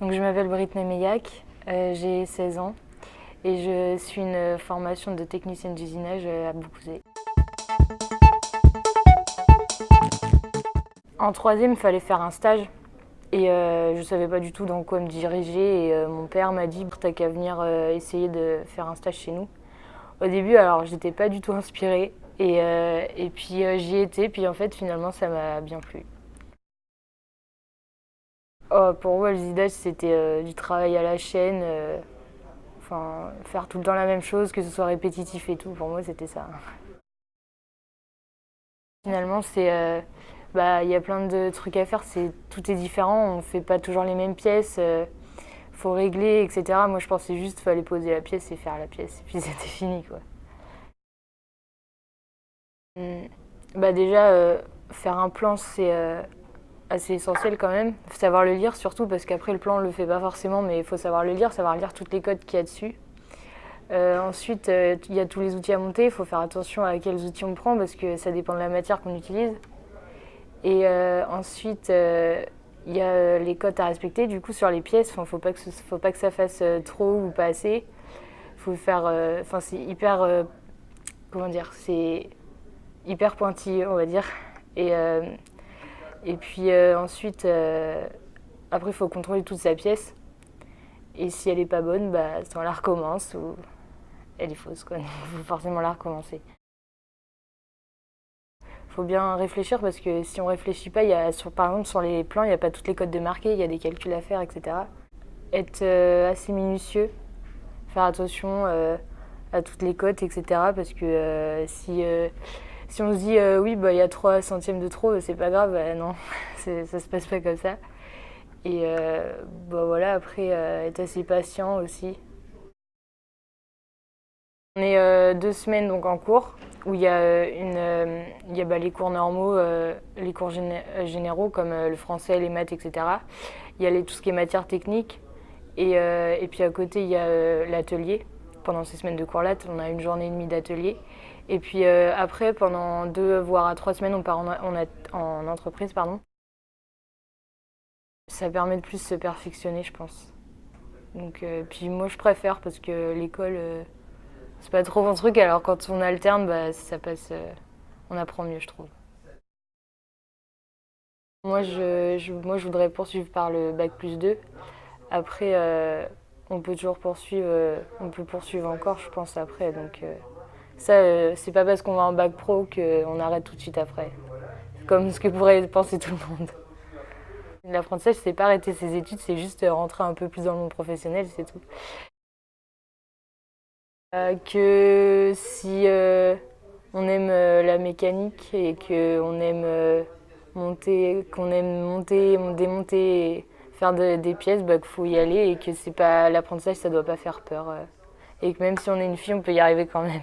Donc, je m'appelle Brittany Meillac, j'ai 16 ans et je suis une formation de technicienne d'usinage à Beaucouzé. En troisième, il fallait faire un stage et je ne savais pas du tout dans quoi me diriger et mon père m'a dit « t'as qu'à venir essayer de faire un stage chez nous ». Au début, alors j'étais pas du tout inspirée et puis j'y étais, puis en fait finalement ça m'a bien plu. Oh, pour moi, le usinage c'était du travail à la chaîne, enfin faire tout le temps la même chose, que ce soit répétitif et tout, pour moi c'était ça. Finalement, il y a plein de trucs à faire, tout est différent, on fait pas toujours les mêmes pièces, faut régler, etc. Moi, je pensais juste qu'il fallait poser la pièce et faire la pièce, et puis c'était fini, quoi. Hmm. Déjà, faire un plan, c'est assez essentiel quand même. Faut savoir le lire surtout, parce qu'après, le plan, on le fait pas forcément, mais il faut savoir le lire, savoir lire toutes les codes qu'il y a dessus. Ensuite, il y a tous les outils à monter, il faut faire attention à quels outils on prend, parce que ça dépend de la matière qu'on utilise. Et ensuite, il y a les cotes à respecter. Du coup, sur les pièces, faut pas que ça fasse trop ou pas assez. Faut faire, c'est hyper, comment dire, c'est hyper pointilleux, on va dire. Et, euh, et puis ensuite, après, il faut contrôler toute sa pièce. Et si elle est pas bonne, on la recommence ou elle est fausse, quoi. Il faut forcément la recommencer. Faut bien réfléchir parce que si on réfléchit pas, par exemple sur les plans, il n'y a pas toutes les codes de marquer, il y a des calculs à faire, etc. Être assez minutieux, faire attention à toutes les cotes, etc. Parce que si on se dit oui, il y a 3 centièmes de trop, c'est pas grave, non, ça se passe pas comme ça. Et voilà, après, être assez patient aussi. On est 2 semaines donc en cours où il y a, les cours normaux, les cours généraux comme le français, les maths, etc. Il y a tout ce qui est matière technique et puis à côté il y a l'atelier. Pendant ces semaines de cours là, on a une journée et demie d'atelier. Et puis après, pendant 2 voire à 3 semaines, on part en entreprise, pardon. Ça permet de plus se perfectionner, je pense. Donc, puis moi je préfère parce que l'école c'est pas trop mon truc, alors quand on alterne, ça passe, on apprend mieux, je trouve. Moi, je voudrais poursuivre par le bac+2. Après, on peut toujours poursuivre, on peut poursuivre encore, je pense, après. Donc, ça, c'est pas parce qu'on va en bac pro qu'on arrête tout de suite après. Comme ce que pourrait penser tout le monde. L'apprentissage, c'est pas arrêter ses études, c'est juste rentrer un peu plus dans le monde professionnel, c'est tout. Que si on aime la mécanique et qu'on aime monter, démonter, et faire des pièces, qu'il faut y aller et que c'est pas l'apprentissage, ça doit pas faire peur. Et que même si on est une fille, on peut y arriver quand même.